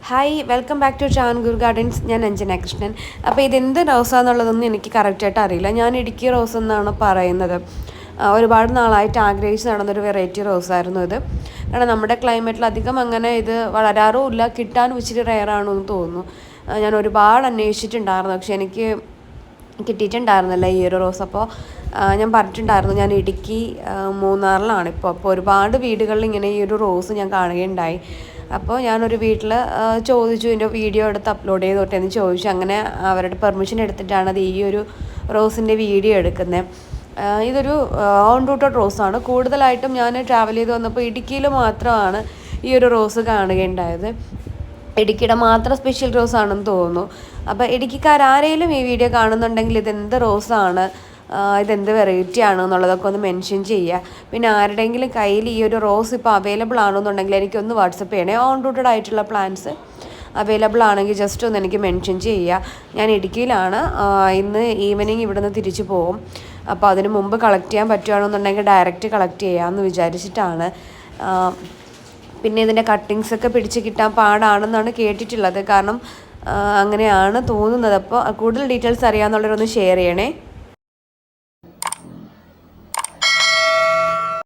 Hi welcome back to Changur gardens. ഞാൻ അഞ്ജന കൃഷ്ണൻ. അപ്പോൾ ഇതെന്ത് റോസാന്നുള്ളതൊന്നും എനിക്ക് കറക്റ്റായിട്ട് അറിയില്ല. ഞാൻ ഇടുക്കി റോസ് എന്നാണ് പറയുന്നത്. ഒരുപാട് നാളായിട്ട് ആഗ്രഹിച്ച് നടന്നൊരു വെറൈറ്റി റോസായിരുന്നു ഇത്. കാരണം നമ്മുടെ ക്ലൈമറ്റിൽ അധികം അങ്ങനെ ഇത് വളരാറുമില്ല, കിട്ടാനും ഇച്ചിരി റെയറാണെന്ന് തോന്നുന്നു. ഞാൻ ഒരുപാട് അന്വേഷിച്ചിട്ടുണ്ടായിരുന്നു, പക്ഷെ എനിക്ക് കിട്ടിയിട്ടുണ്ടായിരുന്നില്ല ഈ ഒരു റോസ്. അപ്പോൾ ഞാൻ പറഞ്ഞിട്ടുണ്ടായിരുന്നു ഞാൻ ഇടുക്കി മൂന്നാറിലാണ് അപ്പോൾ ഒരുപാട് വീടുകളിൽ ഇങ്ങനെ ഈ ഒരു റോസ് ഞാൻ കാണുകയുണ്ടായി. അപ്പോൾ ഞാനൊരു വീട്ടിൽ ചോദിച്ചു, ഇതിൻ്റെ വീഡിയോ എടുത്ത് അപ്ലോഡ് ചെയ്തോട്ടെ എന്ന് ചോദിച്ചു. അങ്ങനെ അവരുടെ പെർമിഷൻ എടുത്തിട്ടാണ് അത് ഈ ഒരു റോസിൻ്റെ വീഡിയോ എടുക്കുന്നത്. ഇതൊരു ഓൺ റൂട്ടഡ് റോസാണ്. കൂടുതലായിട്ടും ഞാൻ ട്രാവൽ ചെയ്ത് വന്നപ്പോൾ ഇടുക്കിയിൽ മാത്രമാണ് ഈ ഒരു റോസ് കാണുകയുണ്ടായത്. ഇടുക്കിയുടെ മാത്രം സ്പെഷ്യൽ റോസാണെന്ന് തോന്നുന്നു. അപ്പോൾ ഇടുക്കിക്കാരാരെങ്കിലും ഈ വീഡിയോ കാണുന്നുണ്ടെങ്കിൽ ഇതെന്ത് റോസാണ്, ഇതെന്ത് വെറൈറ്റി ആണ് എന്നുള്ളതൊക്കെ ഒന്ന് മെൻഷൻ ചെയ്യുക. പിന്നെ ആരുടെയെങ്കിലും കയ്യിൽ ഈ ഒരു റോസ് ഇപ്പോൾ അവൈലബിൾ ആണെന്നുണ്ടെങ്കിൽ എനിക്കൊന്ന് വാട്സപ്പ് ചെയ്യണേ. ഓൺ റൂട്ടഡ് ആയിട്ടുള്ള പ്ലാന്റ്സ് അവൈലബിൾ ആണെങ്കിൽ ജസ്റ്റ് ഒന്ന് എനിക്ക് മെൻഷൻ ചെയ്യുക. ഞാൻ ഇടുക്കിയിലാണ്. ഇന്ന് ഈവനിങ് ഇവിടുന്ന് തിരിച്ചു പോകും. അപ്പോൾ അതിന് മുമ്പ് കളക്ട് ചെയ്യാൻ പറ്റുകയാണെന്നുണ്ടെങ്കിൽ ഡയറക്റ്റ് കളക്ട് ചെയ്യാമെന്ന് വിചാരിച്ചിട്ടാണ്. പിന്നെ ഇതിൻ്റെ കട്ടിങ്സൊക്കെ പിടിച്ച് കിട്ടാൻ പാടാണെന്നാണ് കേട്ടിട്ടുള്ളത്. കാരണം അങ്ങനെയാണ് തോന്നുന്നത്. അപ്പോൾ കൂടുതൽ ഡീറ്റെയിൽസ് അറിയാമെന്നുള്ളവരൊന്ന് ഷെയർ ചെയ്യണേ.